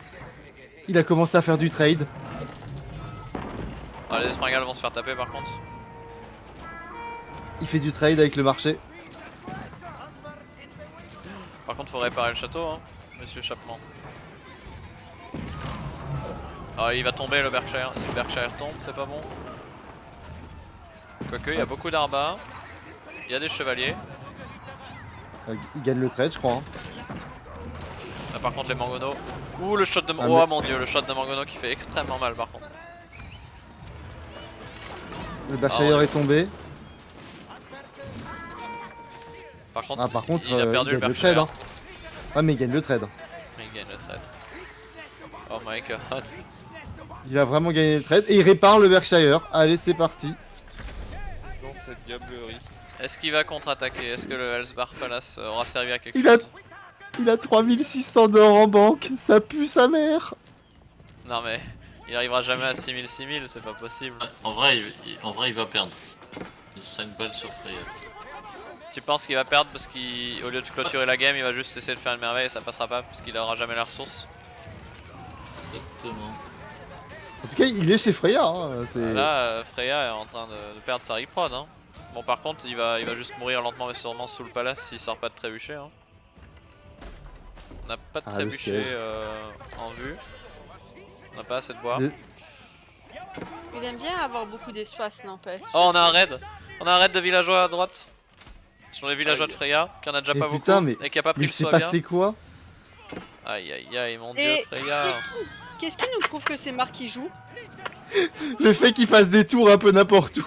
D: Il a commencé à faire du trade.
A: Ah, les Espringales vont se faire taper par contre.
D: Il fait du trade avec le marché.
A: Par contre, faut réparer le château, hein, monsieur Chapman. Ah, il va tomber le Berkshire. Si le Berkshire tombe, c'est pas bon. Quoique, il y a beaucoup d'arbas. Il y a des chevaliers.
D: Il gagne le trade, je crois. Hein.
A: Ah, par contre, les Mangono. Ouh, le shot de.
D: Ah,
A: Oh
D: mais-
A: mon dieu, le shot de Mangono qui fait extrêmement mal par contre.
D: Le Berkshire
A: ouais.
D: est tombé.
A: Par contre,
D: Ah, par contre,
A: il a perdu
D: il
A: le
D: gagne le
A: Berkshire.
D: trade. Hein. Ah, mais il gagne le trade.
A: Mais il gagne le trade. Oh my god.
D: Il a vraiment gagné le trade. Et il répare le Berkshire. Allez, c'est parti.
C: Dans cette diablerie.
A: Est-ce qu'il va contre-attaquer? Est-ce que le Hellsbar Palace aura servi à quelque
D: Il a-
A: chose?
D: Il a 3600 d'or en banque. Ça pue sa mère.
A: Non mais, il arrivera jamais à 6000, c'est pas possible.
F: En vrai, il va perdre. 5 balles sur Freya.
A: Tu penses qu'il va perdre parce qu'au lieu de clôturer la game, il va juste essayer de faire une merveille et ça passera pas parce qu'il aura jamais la ressource?
F: Exactement.
D: En tout cas, il est chez Freya. Hein. C'est...
A: Là, Freya est en train de perdre sa reprod. Hein. Bon, par contre, il va juste mourir lentement mais sûrement sous le palace s'il sort pas de trébuchet. Hein. On n'a pas de
D: Ah, le
A: trébuchet
D: siège.
A: en vue. On n'a pas assez de bois.
D: Le-
B: Il aime bien avoir beaucoup d'espace, n'empêche.
A: Oh, on a un raid! On a un raid de villageois à droite. Sur les villageois de Freya, qui en a déjà
D: Et
A: pas
D: putain,
A: beaucoup et qui a pas pris
D: Mais
A: le
D: il s'est
A: Swabia.
D: passé quoi?
A: Aïe aïe aïe, mon dieu,
B: Et
A: Freya.
B: qu'est-ce qui nous prouve que c'est Marc qui joue?
D: Le fait qu'il fasse des tours un peu n'importe où.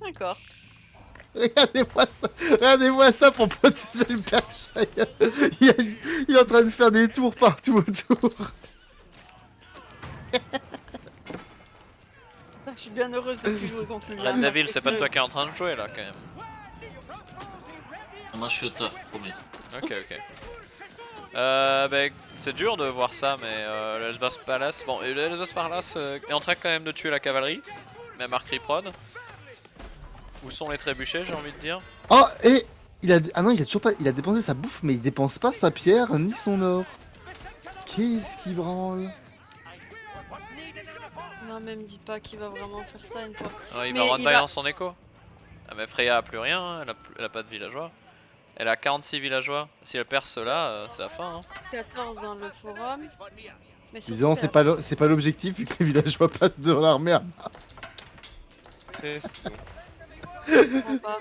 B: D'accord.
D: Regardez-moi ça pour protéger le Berkshire. Il est en train de faire des tours partout autour.
B: Je suis bien heureuse de plus jouer contre lui.
A: Red Devil, c'est pas toi qui es en train de jouer là quand même.
F: Moi je suis au taf, promis.
A: Ok, ok. Bah, c'est dur de voir ça, mais le Hellsbath Palace. Bon, et le Hellsbath Palace est en train quand même de tuer la cavalerie, même Arc Prod. Où sont les trébuchets, j'ai envie de dire?
D: Oh, et il a... Ah non, il a toujours pas... Il a dépensé sa bouffe, mais il dépense pas sa pierre ni son or. Qu'est-ce qu'il branle?
B: Non, mais me dis pas qu'il va vraiment faire ça une fois.
A: Ouais, il
B: Mais
A: va run
B: il
A: by
B: va-
A: dans son écho. Ah mais Freya a plus rien, hein, elle a pas de villageois. Elle a 46 villageois. Si elle perd cela, c'est la fin. Hein.
B: 14 dans le forum. Mais surtout
D: Disons,
B: qu'elle
D: c'est pas l'objectif vu que les villageois passent devant l'armée.
C: Triste.
B: comprend pas.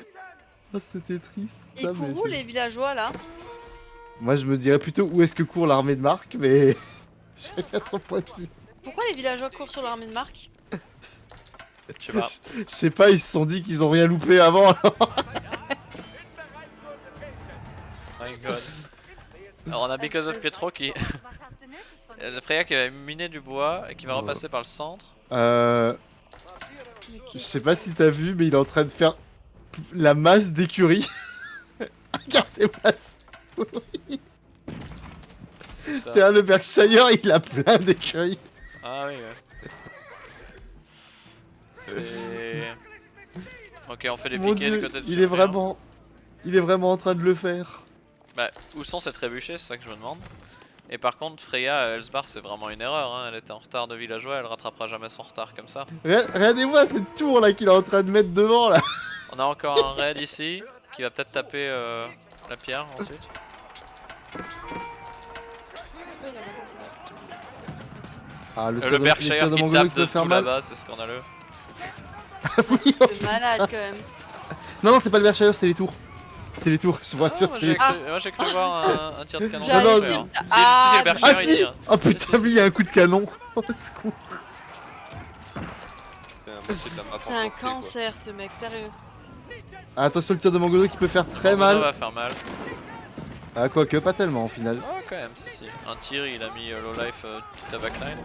D: Ah, c'était triste.
B: Ils
D: ça,
B: courent
D: mais
B: où
D: c'est-
B: les villageois là?
D: Moi, je me dirais plutôt où est-ce que court l'armée de Marc, mais chacun son point de vue.
B: Pourquoi les villageois courent sur l'armée de Marc?
A: Je sais pas.
D: Je sais pas, ils se sont dit qu'ils ont rien loupé avant. Alors.
A: My god. Alors on a Because of Pietro qui. Freya qui va miner du bois et qui va repasser par le centre.
B: Mais
D: Je
B: qui-
D: sais pas si t'as vu, mais il est en train de faire la masse d'écuries. Regardez place.
A: Ça.
D: T'es le Berkshire, il a plein d'écuries.
A: Ah oui, ouais. C'est. Ok, on fait des
D: Mon
A: piquets du
D: dieu,
A: côté de
D: il est
A: Champion.
D: vraiment en train de le faire.
A: Bah, où sont ces trébuchets, c'est ça que je me demande. Et par contre, Freya, Elsbar, c'est vraiment une erreur. Hein. Elle était en retard de villageois, elle rattrapera jamais son retard comme ça.
D: Regardez-moi cette tour là qu'il est en train de mettre devant là.
A: On a encore un raid ici qui va peut-être taper la pierre ensuite.
B: Pourquoi il a pas passé là?
D: Ah,
A: Le
D: tir de
A: Berkshire qui
D: Mongolo
A: tape
D: qui peut
A: de
D: faire
A: tout
D: mal.
A: là-bas, c'est scandaleux.
D: Oui,
B: C'est malade quand même.
D: non, c'est pas le Berkshire, c'est les tours. C'est les tours, je vous
A: Ah,
D: rassure,
A: moi,
D: c'est les
A: j'ai
D: tours.
A: cru, moi, j'ai cru voir un tir de canon.
B: J'allais
D: non,
A: Berkshire.
B: dire-
A: Si,
B: Ah,
A: si, le
D: Ah
A: Berkshire il
D: si
A: tire.
D: Oh putain, lui, il y a un coup de canon. Oh, secours.
C: C'est un moitié de la map
B: C'est
C: en
B: un
C: entier, quoi.
B: cancer ce mec, sérieux.
D: Ah, attention, le tir de Mongolo qui peut faire très
A: Mongolo
D: mal.
A: va faire mal.
D: Ah, quoique, pas tellement au final.
A: Oh, quand même, si, si. Un tir, il a mis low life toute la backline.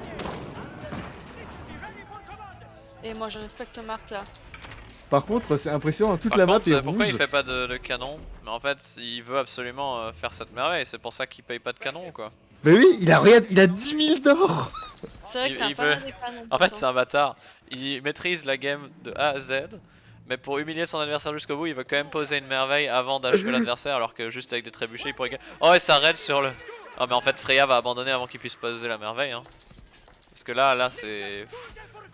B: Et moi je respecte Marc là.
D: Par contre, c'est impressionnant, toute
A: Par
D: la
A: contre,
D: map est
A: pourquoi
D: rouge.
A: il fait pas de canon? Mais en fait, il veut absolument faire cette merveille, c'est pour ça qu'il paye pas de canon quoi.
D: Mais oui, il a rien, il a 10 000 d'or.
B: C'est vrai que
A: Il-
B: c'est un
A: il
B: fan
A: veut-
B: des canons.
A: En fait,
B: pourtant.
A: c'est un bâtard. Il maîtrise la game de A à Z, mais pour humilier son adversaire jusqu'au bout, il veut quand même poser une merveille avant d'achever l'adversaire, alors que juste avec des trébuchets, il pourrait gagner. Oh, et ça raid sur le. Ah, mais en fait, Freya va abandonner avant qu'il puisse poser la merveille. Hein. Parce que là c'est.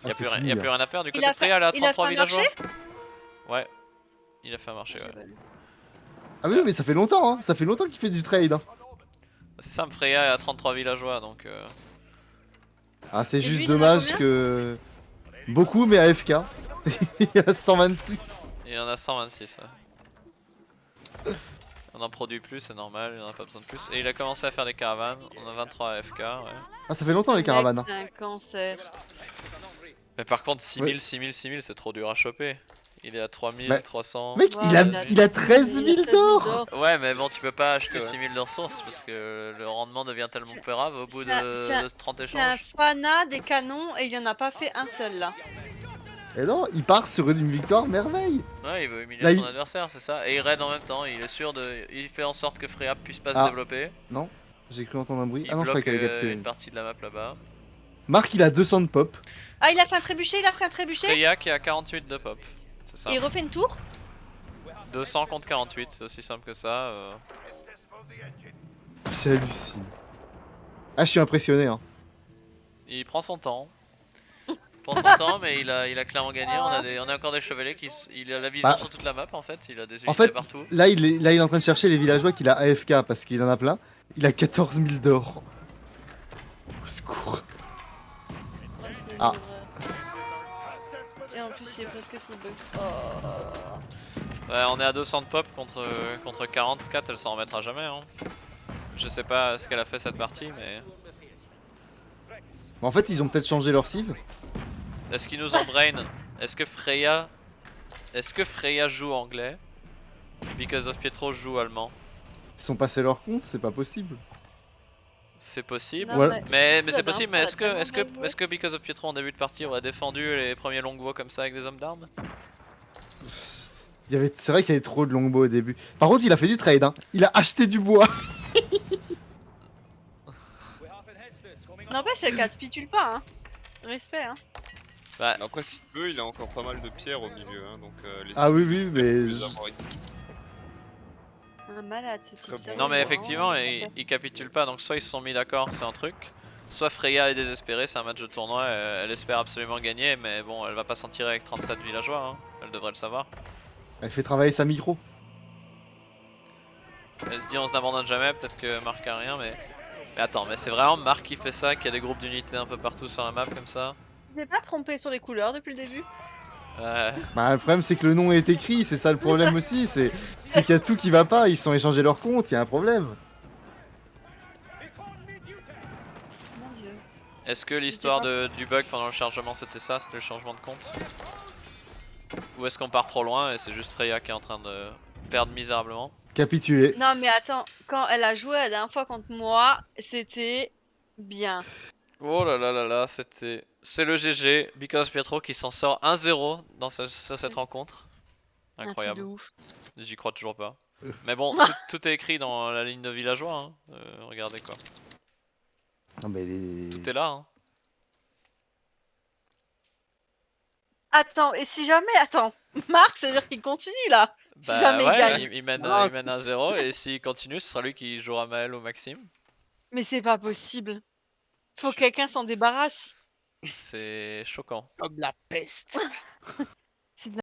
D: Ah,
A: Y'a
D: c'est
A: plus,
D: fini,
A: y a
D: là.
A: plus rien à faire du
B: Il
A: côté
B: a
A: de Freya, elle a
B: il a fait
A: 33
B: un
A: villageois.
B: marché
A: Ouais, il a fait un marché, ouais.
D: Ah oui, mais ça fait longtemps, hein. Ça fait longtemps qu'il fait du trade. Hein.
A: C'est simple, Freya a 33 villageois donc.
D: Ah, c'est
B: Et
D: juste
B: lui, il en a
D: dommage
B: combien
D: que. Beaucoup, mais AFK. Il y a 126.
A: Il en a 126. Ouais. On en produit plus, c'est normal, il en a pas besoin de plus. Et il a commencé à faire des caravanes, on a 23 AFK, ouais.
D: Ah, ça fait longtemps les
B: Mec,
D: caravanes. Hein.
B: C'est un cancer.
A: Mais par contre, 6000,
D: Ouais.
A: 6000, 6000, c'est trop dur à choper. Il est à 3300.
D: Mec,
B: Ouais,
D: il a 13 000 d'or.
A: Ouais, mais bon, tu peux pas acheter
C: Ouais.
A: 6000 de ressources parce que le rendement devient tellement peu grave au bout
B: c'est un- c'est
A: de 30
B: C'est un
A: échanges.
B: fanat des canons et il en a pas fait un seul là.
D: Et non, il part sur une victoire merveille.
A: Ouais, il veut humilier
D: Là,
A: son
D: il-
A: adversaire, c'est ça. Et il raid en même temps, il est sûr de. Il fait en sorte que Freya puisse pas
D: Ah.
A: se développer.
D: Non, j'ai cru entendre un bruit.
A: Il
D: Ah non, je croyais
A: bloque
D: qu'elle allait capturer
A: une
D: une.
A: partie de la map là-bas.
D: Marc, il a 200 de pop.
B: Ah, il a fait un trébuchet, il a fait un trébuchet.
A: Freya qui a 48 de pop. C'est ça.
B: Et il refait une tour.
A: 200 contre 48, c'est aussi simple que ça.
D: J'hallucine. Ah, je suis impressionné. Hein.
A: Il prend son temps. Il prend son temps, mais il a clairement gagné. On a encore des chevaliers il a la vision
D: Bah.
A: sur toute la map en fait. Il a des unités
D: En fait,
A: partout.
D: là, il est en train de chercher les villageois qu'il a AFK parce qu'il en a plein. Il a 14 000 d'or. Au secours. Ah.
B: Et en plus, il est presque sous le bug.
A: Ouais, on est à 200 de pop contre 44, elle s'en remettra jamais. Hein. Je sais pas ce qu'elle a fait cette partie, mais.
D: En fait, ils ont peut-être changé leur civ.
A: Est-ce qu'ils nous ont brain? Est-ce que Freya joue anglais? Because of Pietro joue allemand?
D: Ils sont passés leur compte, c'est pas possible.
A: C'est possible.
B: Non,
D: Voilà.
A: Mais c'est
B: la
A: possible,
B: dernière
A: mais
B: fois, la dernière fois,
A: est-ce que Because of Pietro en début de partie aurait défendu les premiers longbows comme ça avec des hommes d'armes?
D: C'est vrai qu'il y avait trop de longbows au début. Par contre, il a fait du trade. Hein. Il a acheté du bois.
B: N'empêche, elle 4 spitule pas, hein. Respect, hein.
A: Bah,
C: Mais après, s'il veut, il a encore pas mal de pierres au milieu, hein, donc les
D: Ah oui,
C: civils,
D: oui, mais.
C: il peut les avoir ici.
B: Un malade ce type.
C: Très
B: sérieux,
A: non mais
B: vraiment,
A: effectivement,
B: c'est
A: ils capitulent pas, donc soit ils se sont mis d'accord, c'est un truc, soit Freya est désespérée, c'est un match de tournoi, elle espère absolument gagner, mais bon, elle va pas s'en tirer avec 37 villageois, hein. Elle devrait le savoir.
D: Elle fait travailler sa micro.
A: Elle se dit on se n'abandonne jamais, peut-être que Marc a rien, mais... Mais attends, mais c'est vraiment Marc qui fait ça, qui a des groupes d'unités un peu partout sur la map comme ça?
B: Je pas trompé sur les couleurs depuis le début.
D: Bah, le problème, c'est que le nom est écrit, c'est ça le problème aussi. C'est qu'il y a tout qui va pas, ils se sont échangés leur compte, il y a un problème.
B: Mon dieu.
A: Est-ce que l'histoire
B: pas-
A: du bug pendant le chargement c'était ça, c'était le changement de compte? Ou est-ce qu'on part trop loin et c'est juste Freya qui est en train de perdre misérablement?
D: Capitulé.
B: Non mais attends, quand elle a joué la dernière fois contre moi, c'était bien.
A: Oh là là là là, c'était... C'est le GG, Because Pietro qui s'en sort 1-0 dans sur cette rencontre.
B: Un truc
A: Incroyable,
B: de ouf.
A: j'y crois toujours pas. Mais bon, tout est écrit dans la ligne de villageois, hein. Regardez quoi.
D: Non, mais les...
A: Tout est là, hein.
B: Attends, et si jamais, attends, Marc, c'est-à-dire qu'il continue là. Si
A: Bah
B: jamais il
A: ouais,
B: gagne.
A: il mène,
D: Ah,
A: il mène 1-0 et s'il continue, ce sera lui qui jouera Maël ou Maxime.
B: Mais c'est pas possible. Faut
A: Je-
B: que quelqu'un s'en débarrasse.
A: C'est choquant.
G: Comme la peste.